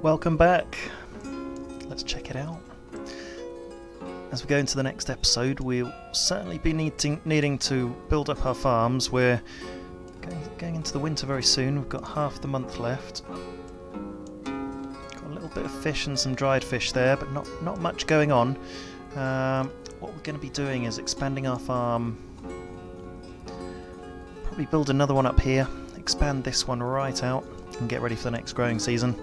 Welcome back. Let's check it out. As we go into the next episode, we'll certainly be needing to build up our farms. We're going into the winter very soon. We've got half the month left. Got a little bit of fish and some dried fish there, but not much going on. What we're going to be doing is expanding our farm. Probably build another one up here, expand this one right out, and get ready for the next growing season.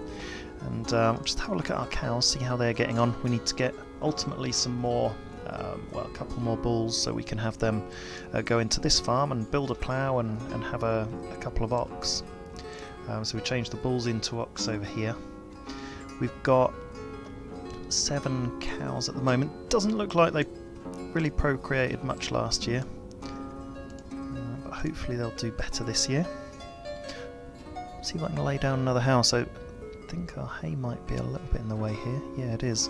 And just have a look at our cows, see how they're getting on. We need to get ultimately some more, a couple more bulls so we can have them go into this farm and build a plough and have a couple of ox. So we changed the bulls into ox over here. We've got 7 cows at the moment. Doesn't look like they really procreated much last year, but hopefully they'll do better this year. See if I can lay down another house. So I think our hay might be a little bit in the way here. Yeah, it is.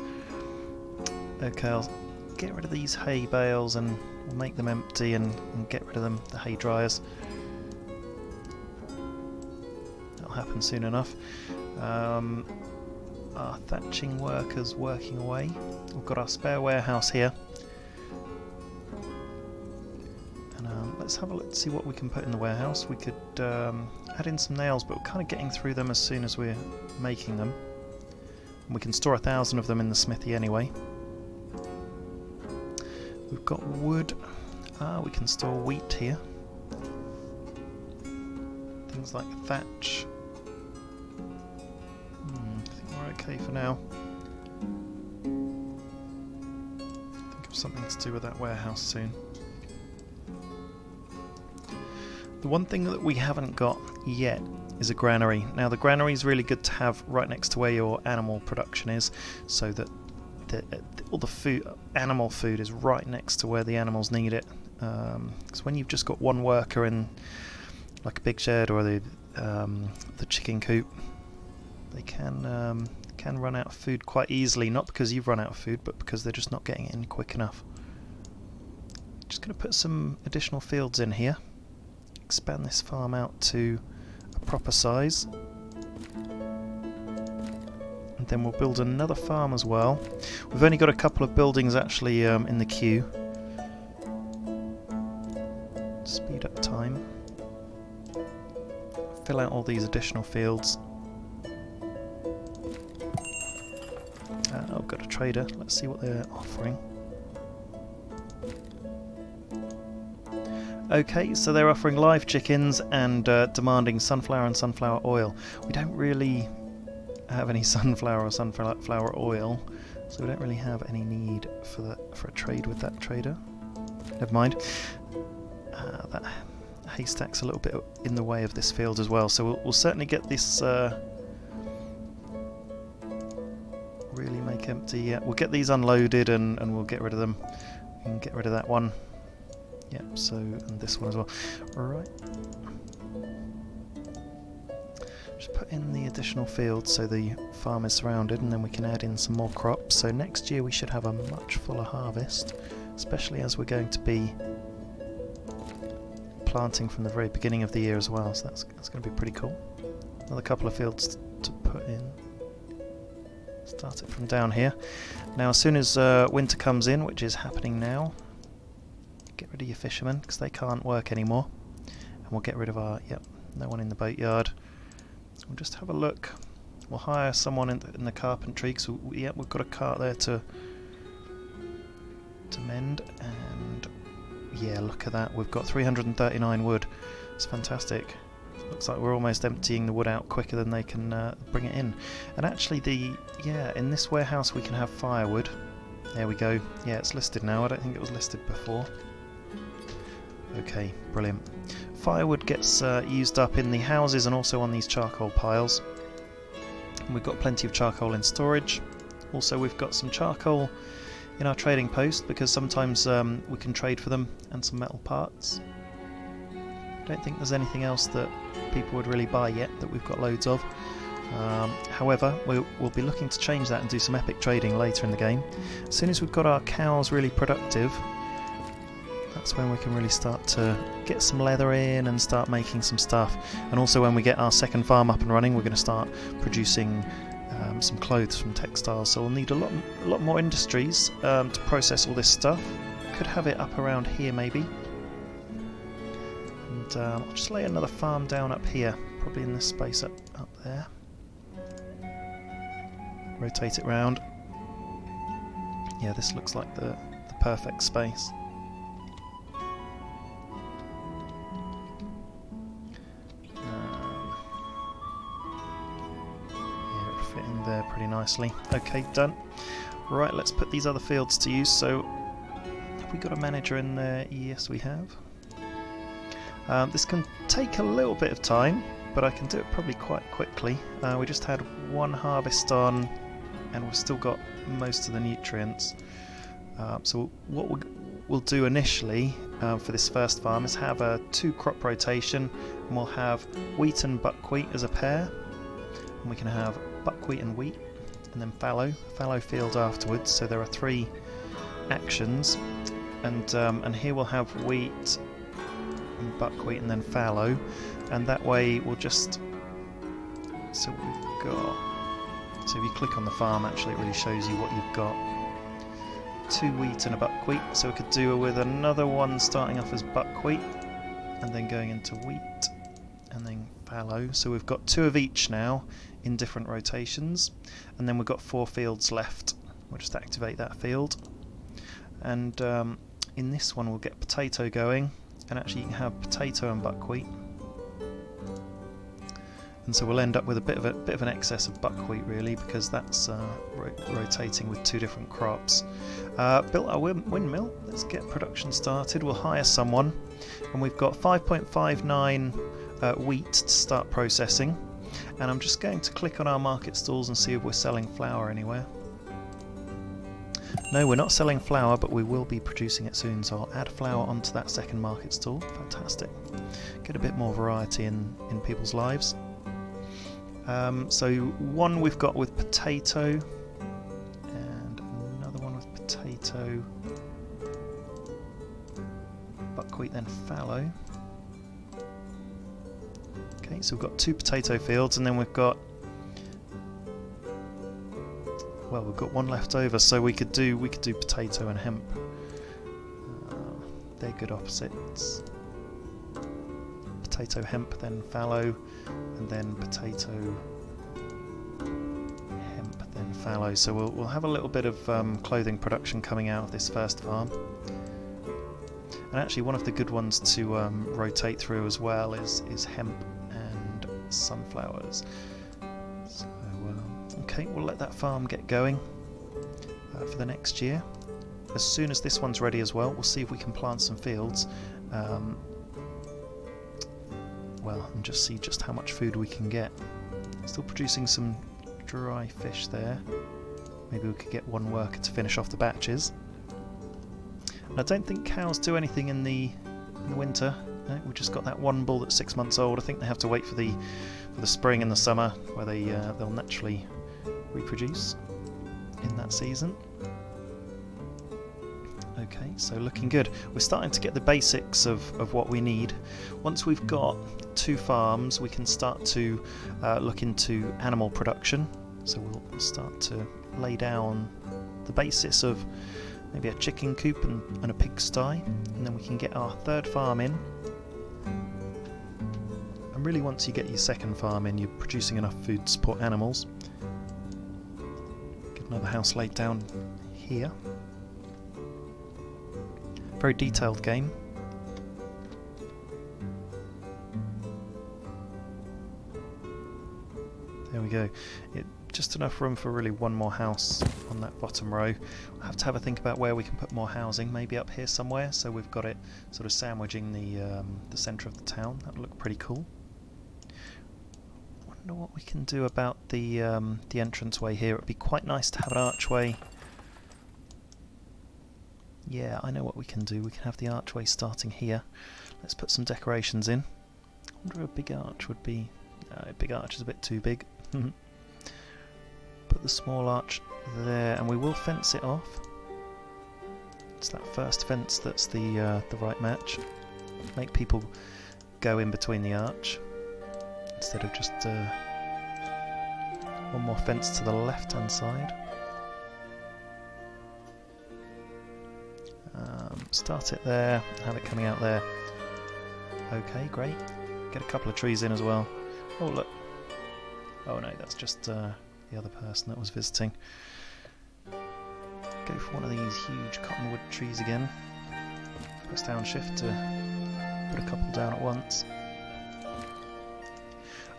Okay, I'll get rid of these hay bales and we'll make them empty and get rid of them, the hay dryers. That'll happen soon enough. Our thatching workers working away. We've got our spare warehouse here. And let's have a look to see what we can put in the warehouse. We could add in some nails, but we're kind of getting through them as soon as we're making them. And we can store 1,000 of them in the smithy anyway. We've got wood. We can store wheat here. Things like thatch. I think we're okay for now. Think of something to do with that warehouse soon. The one thing that we haven't got yet is a granary. Now the granary is really good to have right next to where your animal production is, so that all the food, animal food, is right next to where the animals need it. Because when you've just got one worker in, like a big shed or the chicken coop, they can run out of food quite easily. Not because you've run out of food, but because they're just not getting it in quick enough. Just going to put some additional fields in here. Expand this farm out to a proper size, and then we'll build another farm as well. We've only got a couple of buildings actually in the queue. Speed up time. Fill out all these additional fields. I've got a trader. Let's see what they're offering. Okay, so they're offering live chickens and demanding sunflower and sunflower oil. We don't really have any sunflower or sunflower oil, so we don't really have any need for a trade with that trader. Never mind. That haystack's a little bit in the way of this field as well, so we'll certainly get this really make empty. Yeah, we'll get these unloaded and we'll get rid of them. We can get rid of that one. Yep, so, and this one as well. Alright. Just put in the additional fields so the farm is surrounded, and then we can add in some more crops. So next year we should have a much fuller harvest, especially as we're going to be planting from the very beginning of the year as well, so that's going to be pretty cool. Another couple of fields to put in. Start it from down here. Now as soon as winter comes in, which is happening now, get rid of your fishermen because they can't work anymore, and we'll get rid of our no one in the boatyard. We'll just have a look. We'll hire someone in the carpentry because we've got a cart there to mend, and yeah, look at that, we've got 339 wood. It's fantastic. Looks like we're almost emptying the wood out quicker than they can bring it in. And actually in this warehouse we can have firewood. There we go. Yeah, it's listed now. I don't think it was listed before. Okay, brilliant. Firewood gets used up in the houses and also on these charcoal piles. And we've got plenty of charcoal in storage. Also, we've got some charcoal in our trading post because sometimes we can trade for them and some metal parts. I don't think there's anything else that people would really buy yet that we've got loads of. However, we'll be looking to change that and do some epic trading later in the game. As soon as we've got our cows really productive, that's when we can really start to get some leather in and start making some stuff. And also when we get our second farm up and running, we're going to start producing some clothes from textiles, so we'll need a lot more industries to process all this stuff. Could have it up around here maybe. And I'll just lay another farm down up here, probably in this space up there. Rotate it round. Yeah, this looks like the perfect space. Yeah, it'll fit in there pretty nicely. Okay, done. Right, let's put these other fields to use. So, have we got a manager in there? Yes, we have. This can take a little bit of time, but I can do it probably quite quickly. We just had one harvest on, and we've still got most of the nutrients. So what we'll do initially for this first farm is have a 2-crop rotation, and we'll have wheat and buckwheat as a pair, and we can have buckwheat and wheat, and then fallow field afterwards. So there are 3 actions, and here we'll have wheat and buckwheat and then fallow, and that way we'll just, so we've got, so if you click on the farm, actually it really shows you what you've got. 2 wheat and a buckwheat, so we could do with another one starting off as buckwheat and then going into wheat and then fallow. So we've got 2 of each now in different rotations, and then we've got 4 fields left. We'll just activate that field, and in this one we'll get potato going, and actually you can have potato and buckwheat. And so we'll end up with a bit of an excess of buckwheat really, because that's rotating with 2 different crops. Built our windmill. Let's get production started. We'll hire someone, and we've got 5.59 wheat to start processing. And I'm just going to click on our market stalls and see if we're selling flour anywhere. No, we're not selling flour, but we will be producing it soon, so I'll add flour onto that second market stall. Fantastic. Get a bit more variety in people's lives. So one we've got with potato, and another one with potato, buckwheat, then fallow. Okay, so we've got 2 potato fields, and then we've got, well, we've got 1 left over, so we could do potato and hemp. They're good opposites. Potato, hemp, then fallow, and then potato, hemp, then fallow. So we'll have a little bit of clothing production coming out of this first farm. And actually one of the good ones to rotate through as well is hemp and sunflowers. So okay, we'll let that farm get going for the next year. As soon as this one's ready as well, we'll see if we can plant some fields. Well, and just see just how much food we can get. Still producing some dry fish there. Maybe we could get 1 worker to finish off the batches. And I don't think cows do anything in the winter. No, we've just got that 1 bull that's 6 months old. I think they have to wait for the spring and the summer, where they'll naturally reproduce in that season. Okay, so looking good. We're starting to get the basics of what we need. Once we've got 2 farms, we can start to look into animal production. So we'll start to lay down the basis of maybe a chicken coop and a pigsty, and then we can get our 3rd farm in. And really, once you get your 2nd farm in, you're producing enough food to support animals. Get another house laid down here. Very detailed game. There we go. Just enough room for really 1 more house on that bottom row. We'll have to have a think about where we can put more housing. Maybe up here somewhere, so we've got it sort of sandwiching the centre of the town. That would look pretty cool. Wonder what we can do about the entranceway here. It would be quite nice to have an archway. Yeah, I know what we can do. We can have the archway starting here. Let's put some decorations in. I wonder if a big arch would be... No, a big arch is a bit too big. Put the small arch there, and we will fence it off. It's that first fence that's the right match. Make people go in between the arch instead of just One more fence to the left-hand side. Start it there, have it coming out there. Okay, great. Get a couple of trees in as well. Oh, look. Oh no, that's just the other person that was visiting. Go for one of these huge cottonwood trees again. Press down shift to put a couple down at once.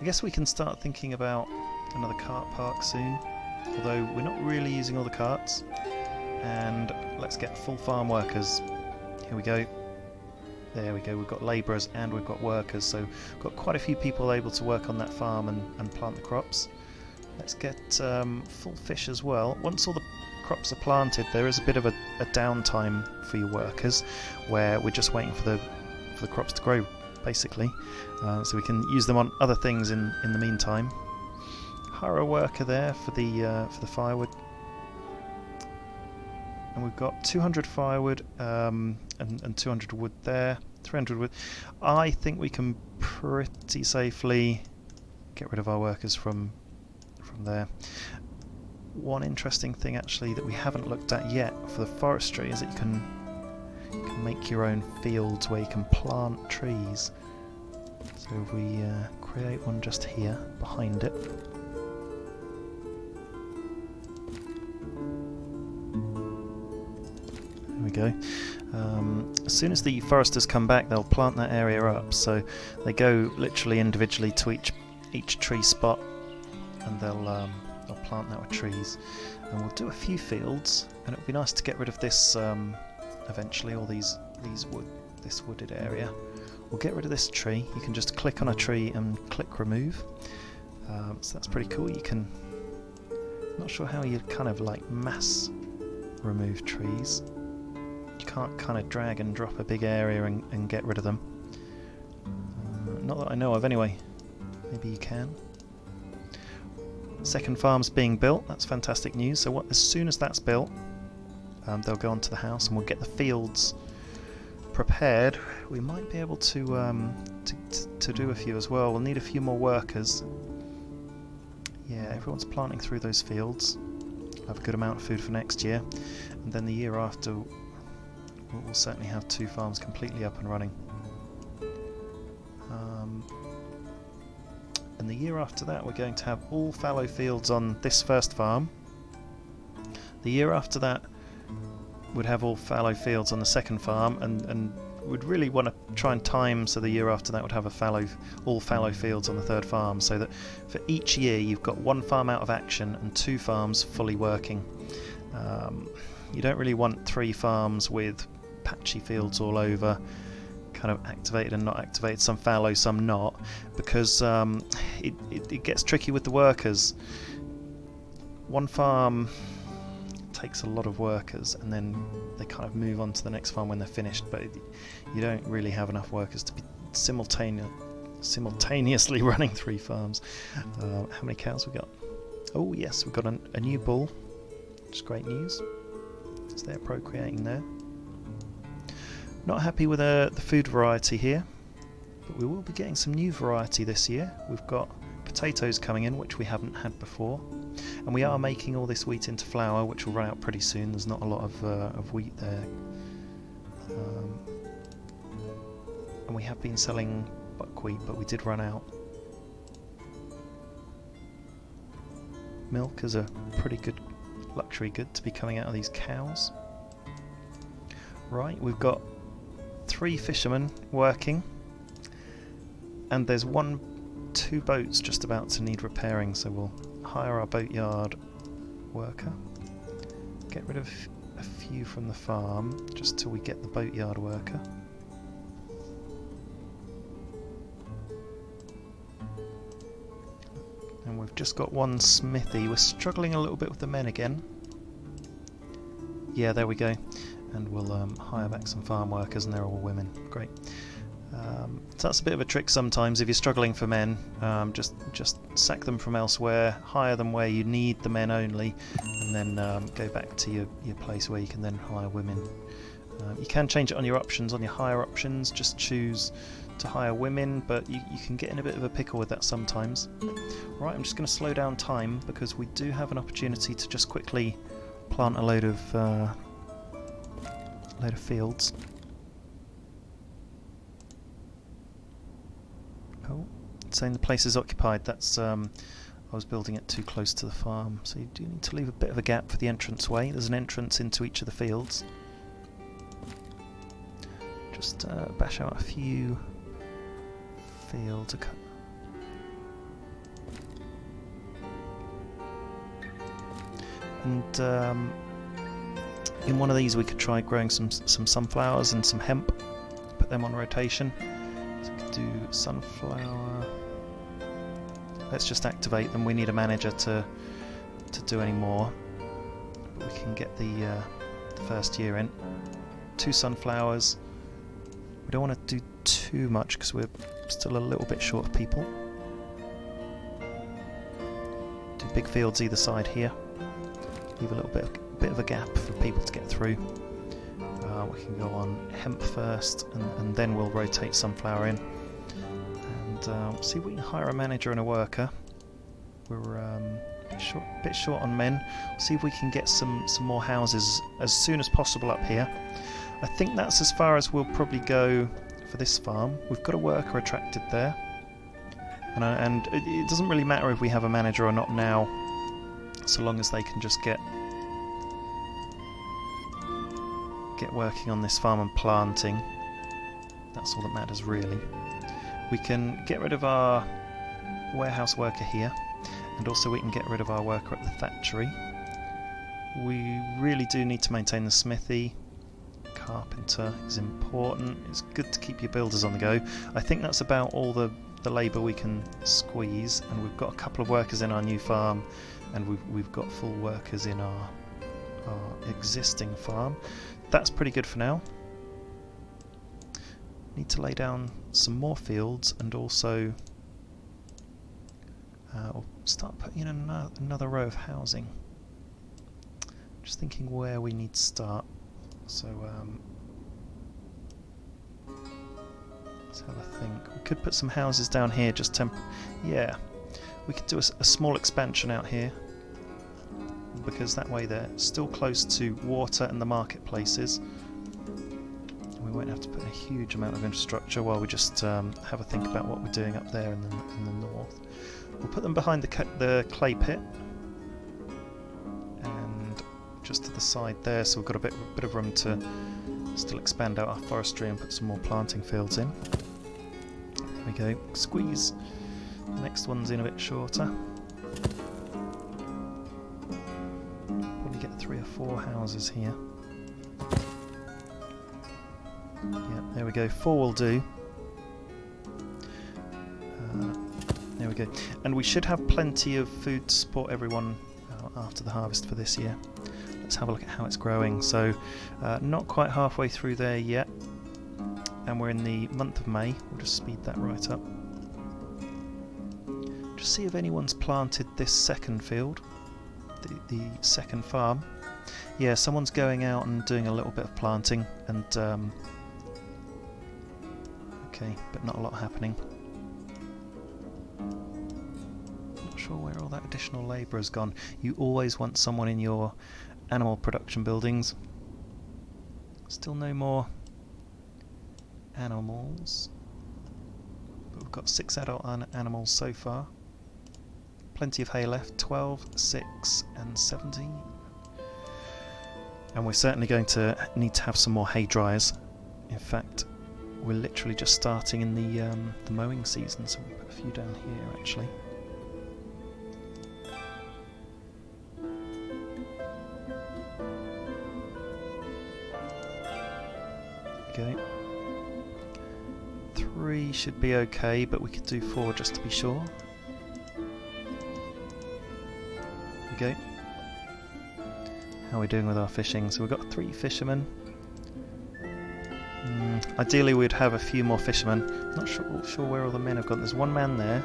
I guess we can start thinking about another cart park soon, although we're not really using all the carts. And let's get full farm workers. Here we go. There we go, we've got labourers and we've got workers, so we've got quite a few people able to work on that farm and plant the crops. Let's get full fish as well. Once all the crops are planted, there is a bit of a downtime for your workers, where we're just waiting for the crops to grow, basically. So we can use them on other things in the meantime. Hire a worker there for the firewood. And we've got 200 firewood and 200 wood there, 300 wood. I think we can pretty safely get rid of our workers from there. One interesting thing actually that we haven't looked at yet for the forestry is that you can make your own fields where you can plant trees. So if we create one just here behind it. There we go. As soon as the foresters come back, they'll plant that area up. So they go literally individually to each tree spot, and they'll plant that with trees. And we'll do a few fields, and it would be nice to get rid of this eventually, all this wooded area. We'll get rid of this tree. You can just click on a tree and click remove. So that's pretty cool. You can. Not sure how you kind of like mass remove trees. You can't kind of drag and drop a big area and get rid of them. Not that I know of anyway. Maybe you can. Second farm's being built. That's fantastic news. So as soon as that's built, they'll go onto the house and we'll get the fields prepared. We might be able to do a few as well. We'll need a few more workers. Yeah, everyone's planting through those fields. We'll have a good amount of food for next year, and then the year after we'll certainly have 2 farms completely up and running. And the year after that we're going to have all fallow fields on this first farm. The year after that we'd have all fallow fields on the second farm, and we'd really want to try and time so the year after that would have all fallow fields on the third farm, so that for each year you've got 1 farm out of action and 2 farms fully working. You don't really want 3 farms with patchy fields all over, kind of activated and not activated, some fallow, some not, because it gets tricky with the workers. 1 farm takes a lot of workers, and then they kind of move on to the next farm when they're finished, but you don't really have enough workers to be simultaneously running 3 farms. How many cows we got? Oh yes, we've got a new bull, which is great news. So they're procreating there. Not happy with the food variety here, but we will be getting some new variety this year. We've got potatoes coming in, which we haven't had before, and we are making all this wheat into flour, which will run out pretty soon. There's not a lot of wheat there, and we have been selling buckwheat, but we did run out. Milk is a pretty good luxury good to be coming out of these cows. Right, we've got 3 fishermen working, and there's 2 boats just about to need repairing, so we'll hire our boatyard worker, get rid of a few from the farm just till we get the boatyard worker. And we've just got 1 smithy. We're struggling a little bit with the men again. Yeah, there we go. And we'll hire back some farm workers, and they're all women. Great. So that's a bit of a trick sometimes. If you're struggling for men, just sack them from elsewhere, hire them where you need the men only, and then go back to your place where you can then hire women. You can change it on your options, on your hire options. Just choose to hire women, but you can get in a bit of a pickle with that sometimes. Right, I'm just going to slow down time because we do have an opportunity to just quickly plant a load of fields. Oh, it's saying the place is occupied. That's I was building it too close to the farm, so you do need to leave a bit of a gap for the entranceway. There's an entrance into each of the fields. Just bash out a few fields. And in one of these we could try growing some sunflowers and some hemp, put them on rotation. So we could do sunflower. Let's just activate them. We need a manager to do any more, but we can get the first year in. 2 sunflowers. We don't want to do too much because we're still a little bit short of people. Do big fields either side here. Leave a little bit of a gap for people to get through. We can go on hemp first, and then we'll rotate sunflower in. And see if we can hire a manager and a worker. We're a bit short on men. See if we can get some more houses as soon as possible up here. I think that's as far as we'll probably go for this farm. We've got a worker attracted there, and it doesn't really matter if we have a manager or not now, so long as they can just get working on this farm and planting. That's all that matters really. We can get rid of our warehouse worker here, and also we can get rid of our worker at the thatchery. We really do need to maintain the smithy. Carpenter is important. It's good to keep your builders on the go. I think that's about all the labour we can squeeze, and we've got a couple of workers in our new farm, and we've got full workers in our existing farm. That's pretty good for now. Need to lay down some more fields, and also start putting in another row of housing. Just thinking where we need to start. So let's have a think. We could put some houses down here, just yeah, we could do a small expansion out here, because that way they're still close to water and the marketplaces. We won't have to put a huge amount of infrastructure while we just have a think about what we're doing up there in the north. We'll put them behind the clay pit, just to the side there, so we've got a bit of room to still expand out our forestry and put some more planting fields in. There we go. Squeeze. The next one's in a bit shorter. Probably get 3 or 4 houses here. Yeah, there we go. 4 will do. There we go. And we should have plenty of food to support everyone after the harvest for this year. Let's have a look at how it's growing. So not quite halfway through there yet, and we're in the month of May. We'll just speed that right up. Just see if anyone's planted this second field, the second farm. Yeah, someone's going out and doing a little bit of planting, and okay, but not a lot happening. Not sure where all that additional labour has gone. You always want someone in your animal production buildings. Still no more animals, but we've got 6 adult animals so far. Plenty of hay left. 12, 6 and 17. And we're certainly going to need to have some more hay dryers. In fact, we're literally just starting in the mowing season, so we'll put a few down here actually. Okay. 3 should be okay, but we could do 4 just to be sure. Okay. How are we doing with our fishing? So we've got 3 fishermen. Ideally we'd have a few more fishermen. Not sure where all the men have gone. There's 1 man there.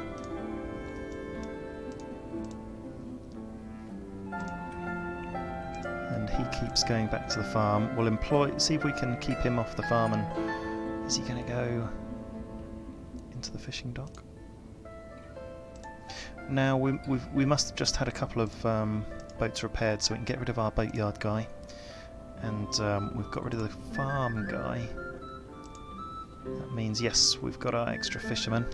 And he keeps going back to the farm. We'll see if we can keep him off the farm. And is he going to go? into the fishing dock. Now we must have just had a couple of boats repaired, so we can get rid of our boatyard guy, and we've got rid of the farm guy. That means, yes, we've got our extra fisherman,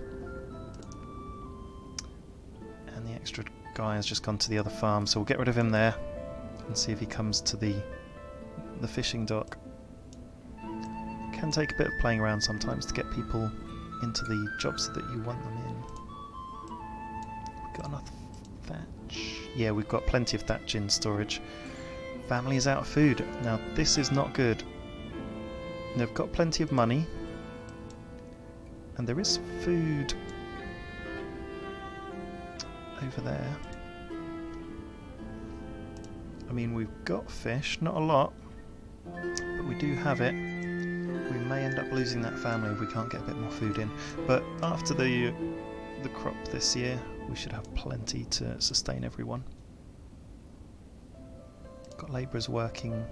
and the extra guy has just gone to the other farm, so we'll get rid of him there and see if he comes to the fishing dock. It can take a bit of playing around sometimes to get people into the jobs that you want them in. Got enough thatch? Yeah, we've got plenty of thatch in storage. Family is out of food. Now this is not good. They've got plenty of money, and there is food over there. I mean, we've got fish, not a lot, but we do have it. We may end up losing that family if we can't get a bit more food in, but after the crop this year we should have plenty to sustain everyone. Got labourers working.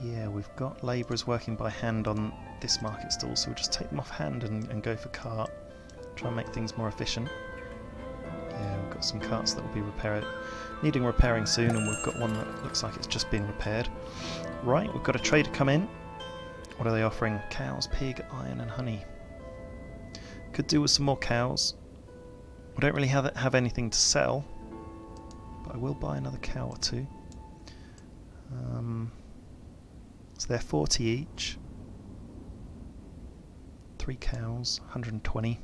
Yeah, we've got labourers working by hand on this market stall, so we'll just take them off hand and go for cart. Try and make things more efficient. Yeah, we've got some carts that will be needing repairing soon, and we've got one that looks like it's just been repaired. Right, we've got a trader come in. What are they offering? Cows, pig, iron and honey. Could do with some more cows. We don't really have anything to sell, but I will buy another cow or two. So they're 40 each. 3 cows, 120.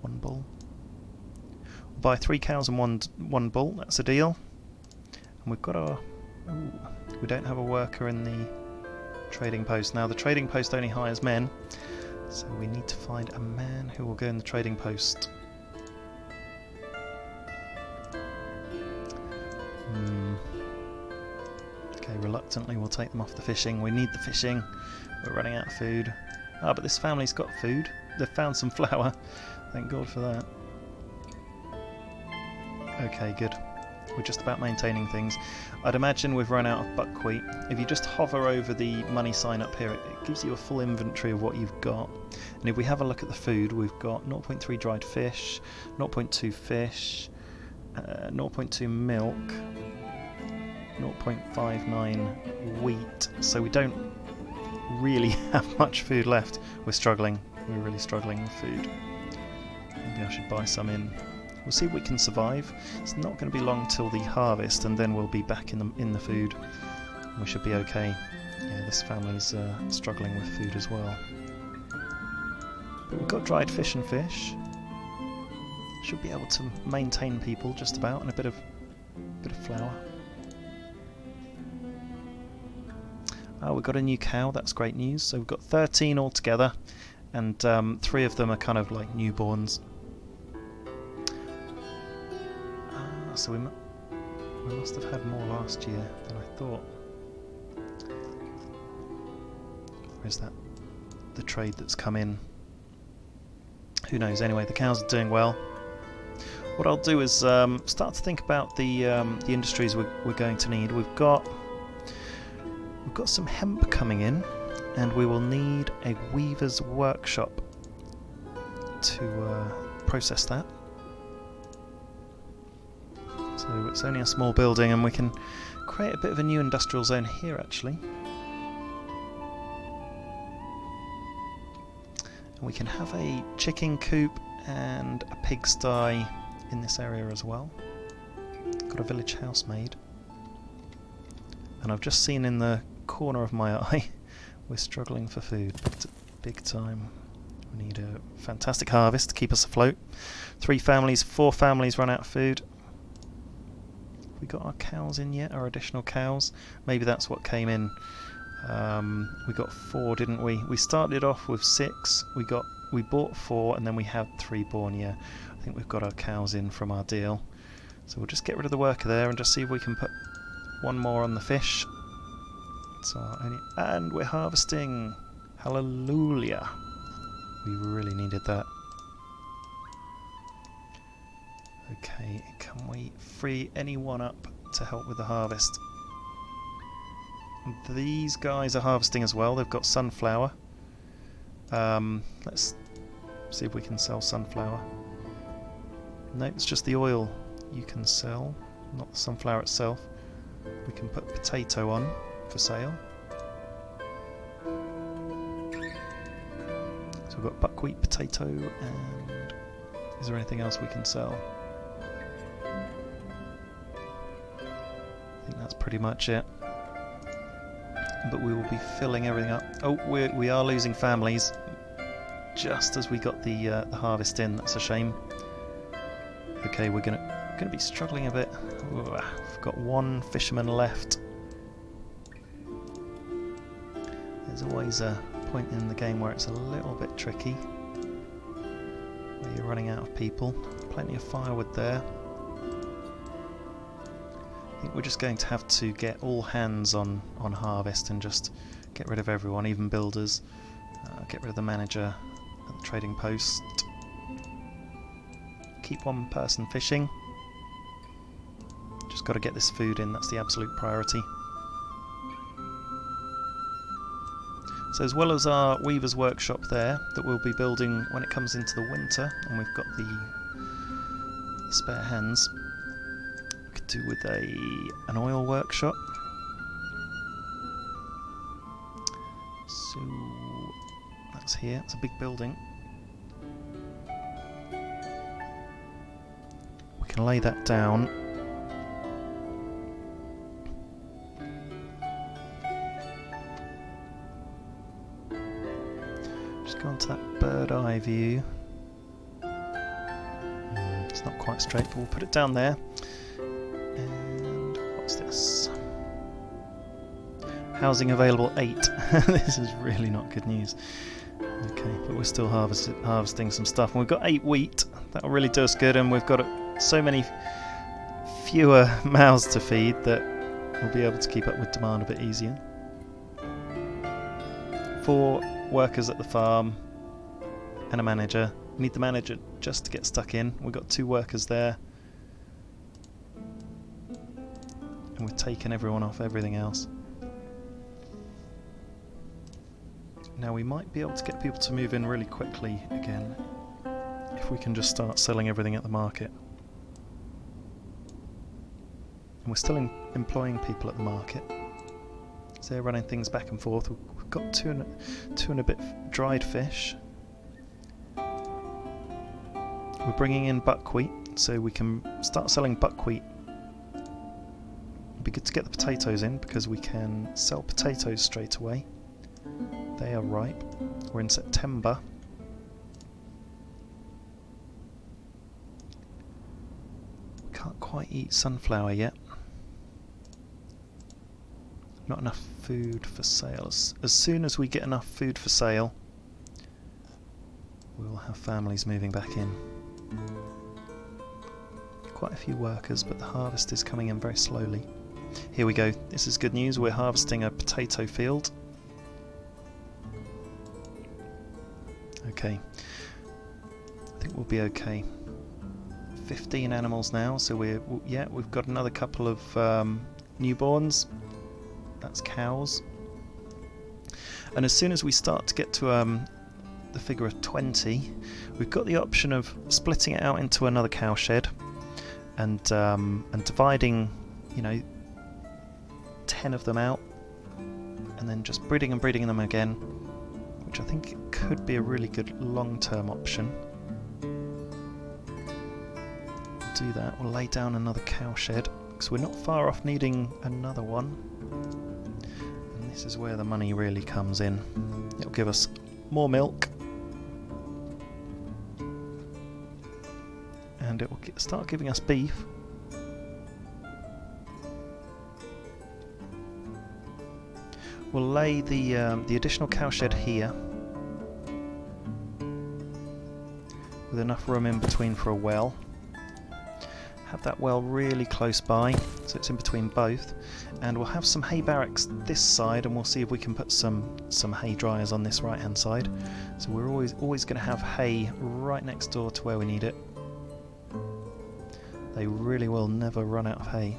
1 bull. We'll buy 3 cows and one bull, that's a deal. And we've got our... Ooh, we don't have a worker in the trading post. Now the trading post only hires men, so we need to find a man who will go in the trading post. Okay, reluctantly we'll take them off the fishing. We need the fishing. We're running out of food. Ah, but this family's got food. They've found some flour. Thank God for that. Okay, good. We're just about maintaining things. I'd imagine we've run out of buckwheat. If you just hover over the money sign up here, it gives you a full inventory of what you've got. And if we have a look at the food, we've got 0.3 dried fish, 0.2 fish, 0.2 milk, 0.59 wheat. So we don't really have much food left. We're struggling. We're really struggling with food. Maybe I should buy some in. We'll see if we can survive. It's not going to be long till the harvest, and then we'll be back in the food. We should be okay. Yeah, this family's struggling with food as well. But we've got dried fish and fish. Should be able to maintain people just about, and a bit of flour. Oh, we've got a new cow. That's great news. So we've got 13 altogether, and 3 of them are kind of like newborns. So we must have had more last year than I thought. Where's that? The trade that's come in. Who knows? Anyway, the cows are doing well. What I'll do is start to think about the industries we're going to need. We've got some hemp coming in, and we will need a weaver's workshop to process that. So it's only a small building, and we can create a bit of a new industrial zone here actually. And we can have a chicken coop and a pigsty in this area as well. Got a village house made. And I've just seen in the corner of my eye we're struggling for food, big time. We need a fantastic harvest to keep us afloat. 4 families run out of food. We got our cows in yet? Our additional cows? Maybe that's what came in. We got 4, didn't we? We started off with 6. We bought 4, and then we had 3 born. Yeah, I think we've got our cows in from our deal. So we'll just get rid of the worker there and just see if we can put 1 more on the fish. And we're harvesting. Hallelujah! We really needed that. Okay, can we free anyone up to help with the harvest? These guys are harvesting as well. They've got sunflower. Let's see if we can sell sunflower. No, it's just the oil you can sell, not the sunflower itself. We can put potato on for sale. So we've got buckwheat, potato, and is there anything else we can sell? I think that's pretty much it. But we will be filling everything up. Oh, we are losing families just as we got the harvest in. That's a shame. Okay, we're gonna be struggling a bit. Ooh, we've got one fisherman left. There's always a point in the game where it's a little bit tricky, where you're running out of people. Plenty of firewood there. I think we're just going to have to get all hands on harvest and just get rid of everyone, even builders. Get rid of the manager at the trading post. Keep one person fishing. Just got to get this food in, that's the absolute priority. So as well as our weaver's workshop there that we'll be building when it comes into the winter, and we've got the spare hands, we could do with an oil workshop. So that's here, it's a big building. We can lay that down. Just go onto that bird eye view. It's not quite straight, but we'll put it down there. And what's this? Housing available 8. This is really not good news. Okay, but we're still harvesting some stuff. And we've got 8 wheat. That'll really do us good, and we've got so many fewer mouths to feed that we'll be able to keep up with demand a bit easier. 4 workers at the farm and a manager. We need the manager just to get stuck in. We've got 2 workers there. And we've taken everyone off everything else. Now we might be able to get people to move in really quickly again if we can just start selling everything at the market. And we're still employing people at the market. So they're running things back and forth. We've got two and a bit dried fish. We're bringing in buckwheat, so we can start selling buckwheat. It'd be good to get the potatoes in because we can sell potatoes straight away. They are ripe. We're in September. We can't quite eat sunflower yet. Not enough food for sale. As soon as we get enough food for sale, we will have families moving back in. Quite a few workers, but the harvest is coming in very slowly. Here we go. This is good news. We're harvesting a potato field. Okay. I think we'll be okay. 15 animals now, so we've got another couple of newborns. That's cows. And as soon as we start to get to the figure of 20, we've got the option of splitting it out into another cow shed and dividing, 10 of them out, and then just breeding them again, which I think could be a really good long-term option. We'll do that. We'll lay down another cow shed because we're not far off needing another one. And this is where the money really comes in. It'll give us more milk, and it will start giving us beef. We'll lay the additional cow shed here with enough room in between for a well. Have that well really close by, so it's in between both. And we'll have some hay barracks this side, and we'll see if we can put some hay dryers on this right hand side. So we're always going to have hay right next door to where we need it. They really will never run out of hay.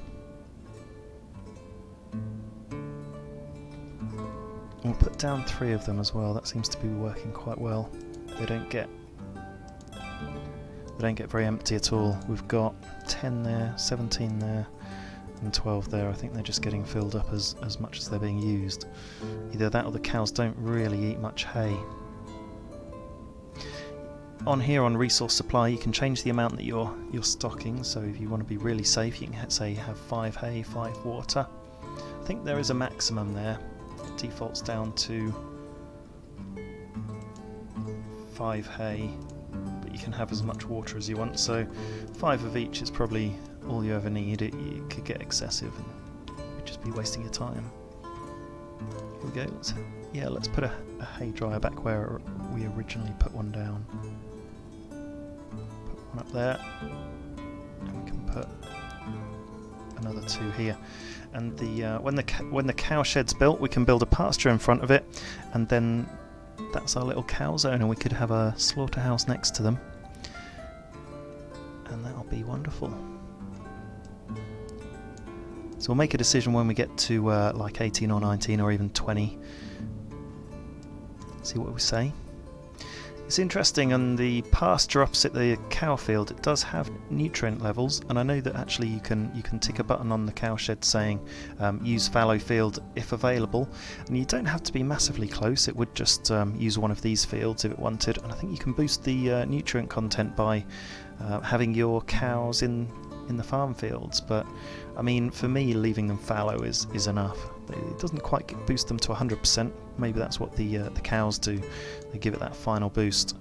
we'll put down 3 of them as well. That seems to be working quite well. They don't get very empty at all. We've got 10 there, 17 there, and 12 there. I think they're just getting filled up as much as they're being used. Either that or the cows don't really eat much hay. On here on resource supply you can change the amount that you're stocking, so if you want to be really safe you can say have 5 hay, 5 water. I think there is a maximum there. It defaults down to 5 hay, but you can have as much water as you want, so 5 of each is probably all you ever need. It could get excessive and you'd just be wasting your time. Here we go. Let's put a hay dryer back where we originally put one down. Put one up there, and we can put another 2 here. And when the cow shed's built, we can build a pasture in front of it, and then that's our little cow zone, and we could have a slaughterhouse next to them, and that'll be wonderful. So we'll make a decision when we get to like 18 or 19 or even 20. See what we say. It's interesting, on the pasture opposite the cow field it does have nutrient levels, and I know that actually you can tick a button on the cow shed saying use fallow field if available, and you don't have to be massively close. It would just use one of these fields if it wanted, and I think you can boost the nutrient content by having your cows in the farm fields, but I mean for me leaving them fallow is enough. It doesn't quite boost them to 100%. Maybe that's what the cows do. They give it that final boost.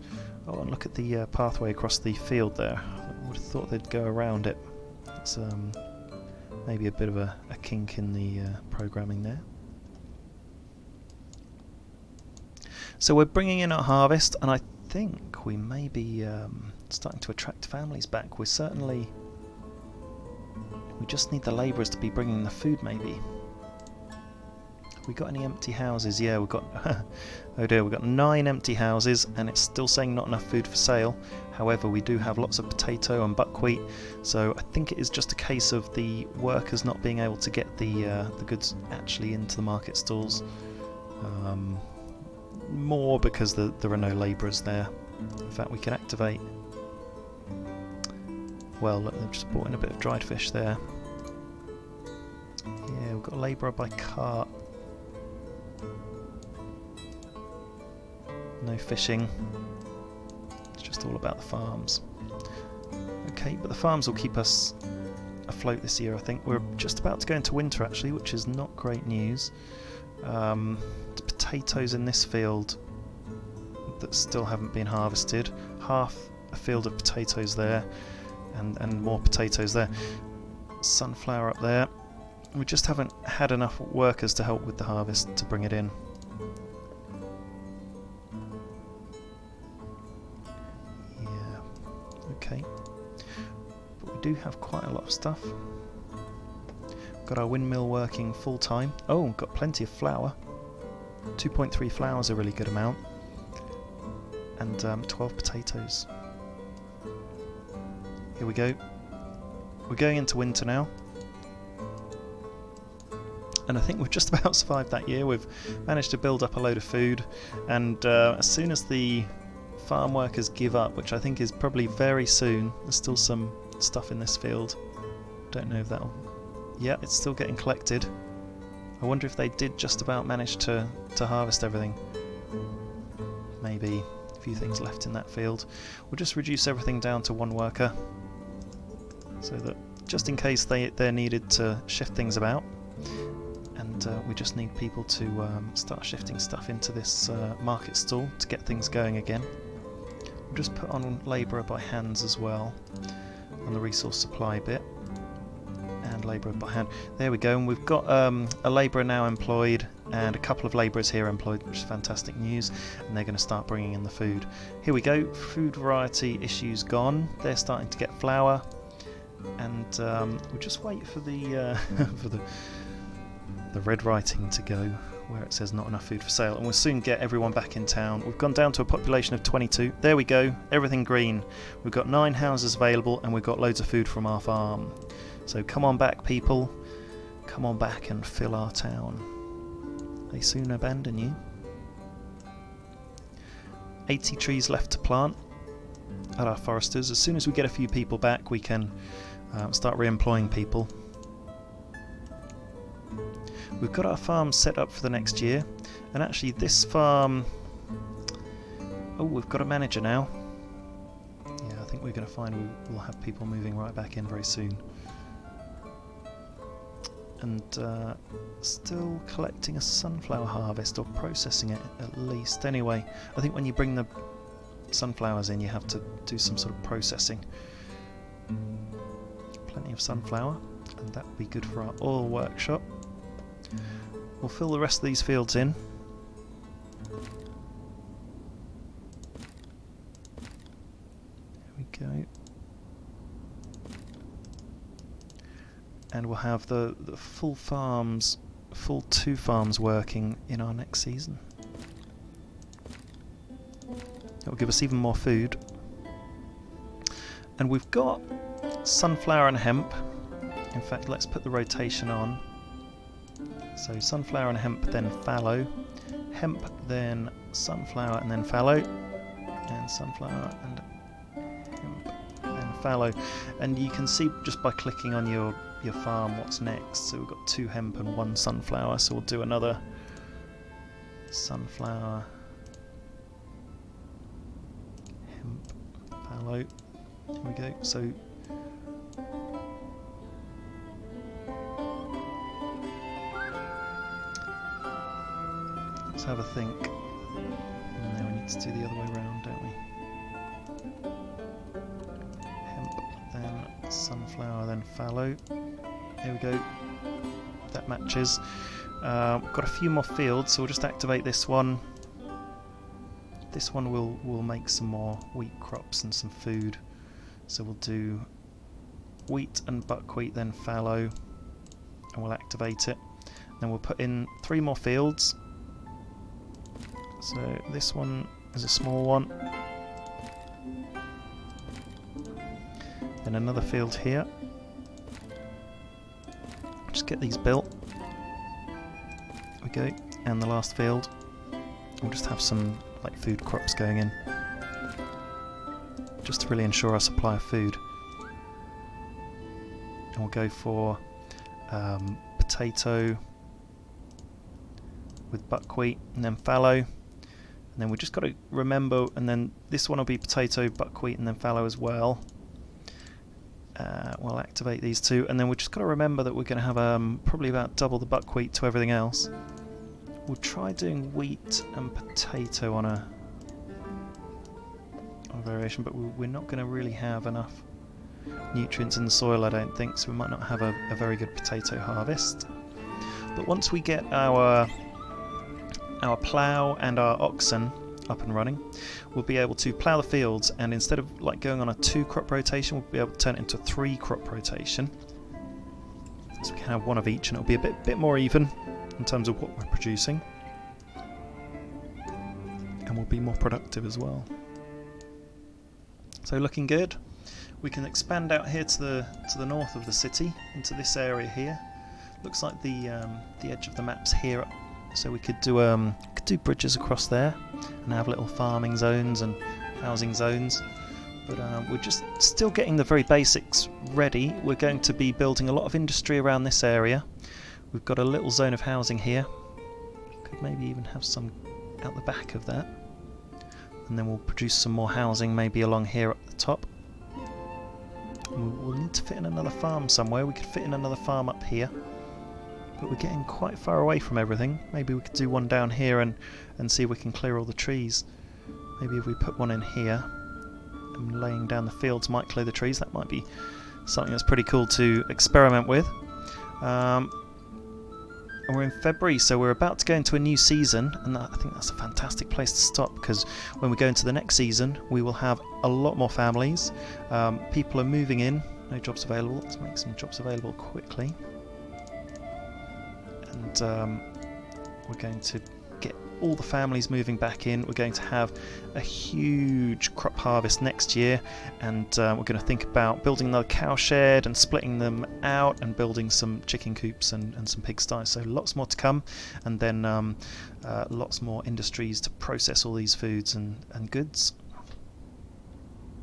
Oh, and look at the pathway across the field there. I would have thought they'd go around it. It's maybe a bit of a kink in the programming there. So we're bringing in our harvest, and I think we may be starting to attract families back. We just need the labourers to be bringing the food, maybe. Have we got any empty houses? Yeah, we've got oh dear, we've got 9 empty houses, and it's still saying not enough food for sale. However, we do have lots of potato and buckwheat, so I think it is just a case of the workers not being able to get the goods actually into the market stalls. More because there are no labourers there. In fact, we can activate. Well, look, they've just brought in a bit of dried fish there. Yeah, we've got a labourer by cart. No fishing. It's just all about the farms. Okay, but the farms will keep us afloat this year, I think. We're just about to go into winter, actually, which is not great news. Potatoes in this field that still haven't been harvested. Half a field of potatoes there, and more potatoes there. Sunflower up there. We just haven't had enough workers to help with the harvest to bring it in. Yeah, okay. But we do have quite a lot of stuff. We've got our windmill working full time. Oh, we've got plenty of flour. 2.3 flour is a really good amount. And 12 potatoes. Here we go. We're going into winter now. And I think we've just about survived that year. We've managed to build up a load of food, and as soon as the farm workers give up, which I think is probably very soon, there's still some stuff in this field. Don't know if that'll... Yeah, it's still getting collected. I wonder if they did just about manage to harvest everything. Maybe a few things left in that field. We'll just reduce everything down to 1 worker, so that just in case they're needed to shift things about. And we just need people to start shifting stuff into this market stall to get things going again. We'll just put on labourer by hands as well on the resource supply bit, and labourer by hand. There we go, and we've got a labourer now employed and a couple of labourers here employed, which is fantastic news, and they're going to start bringing in the food. Here we go, food variety issues gone. They're starting to get flour, and we'll just wait for the for the red writing to go where it says not enough food for sale, and we'll soon get everyone back in town. We've gone down to a population of 22. There we go, everything green. We've got 9 houses available, and we've got loads of food from our farm. So come on back, people. Come on back and fill our town. they soon abandon you. 80 trees left to plant at our foresters. As soon as we get a few people back, we can start re-employing people. We've got our farm set up for the next year, and actually this farm... Oh, we've got a manager now. Yeah, I think we're going to find we'll have people moving right back in very soon. And still collecting a sunflower harvest, or processing it at least. Anyway, I think when you bring the sunflowers in, you have to do some sort of processing. Plenty of sunflower, and that will be good for our oil workshop. We'll fill the rest of these fields in. There we go. And we'll have the full farms, full 2 farms working in our next season. It will give us even more food. And we've got sunflower and hemp. In fact, let's put the rotation on. So sunflower and hemp, then fallow. Hemp, then sunflower, and then fallow. And sunflower and hemp, then fallow. And you can see just by clicking on your farm what's next. So we've got 2 hemp and 1 sunflower, so we'll do another sunflower, hemp, fallow. There we go. So let's have a think. And then we need to do the other way around, don't we? Hemp, then sunflower, then fallow. There we go. That matches. We've got a few more fields, so we'll just activate this one. This one will make some more wheat crops and some food. So we'll do wheat and buckwheat, then fallow, and we'll activate it. Then we'll put in 3 more fields. So this one is a small one. Then another field here. Just get these built. There we go. And the last field. We'll just have some like food crops going in, just to really ensure our supply of food. And we'll go for potato with buckwheat, and then fallow. And then we just got to remember, and then this one will be potato, buckwheat, and then fallow as well. We'll activate these 2, and then we've just got to remember that we're going to have probably about double the buckwheat to everything else. We'll try doing wheat and potato on a variation, but we're not going to really have enough nutrients in the soil, I don't think, so we might not have a very good potato harvest. But once we get our plough and our oxen up and running, we'll be able to plough the fields, and instead of like going on a 2 crop rotation, we'll be able to turn it into a 3 crop rotation. So we can have one of each, and it'll be a bit more even in terms of what we're producing, and we'll be more productive as well. So looking good. We can expand out here to the north of the city into this area here. Looks like the edge of the map's here, so we could do bridges across there and have little farming zones and housing zones. But we're just still getting the very basics ready. We're going to be building a lot of industry around this area. We've got a little zone of housing here. Could maybe even have some out the back of that. And then we'll produce some more housing maybe along here at the top. We'll need to fit in another farm somewhere. We could fit in another farm up here, but we're getting quite far away from everything. Maybe we could do one down here and see if we can clear all the trees. Maybe if we put one in here, and laying down the fields might clear the trees. That might be something that's pretty cool to experiment with. And we're in February, so we're about to go into a new season, and I think that's a fantastic place to stop, because when we go into the next season we will have a lot more families. People are moving in, no jobs available. Let's make some jobs available quickly, and we're going to get all the families moving back in. We're going to have a huge crop harvest next year, and we're going to think about building another cow shed and splitting them out and building some chicken coops and some pigsties. So lots more to come, and then lots more industries to process all these foods and goods.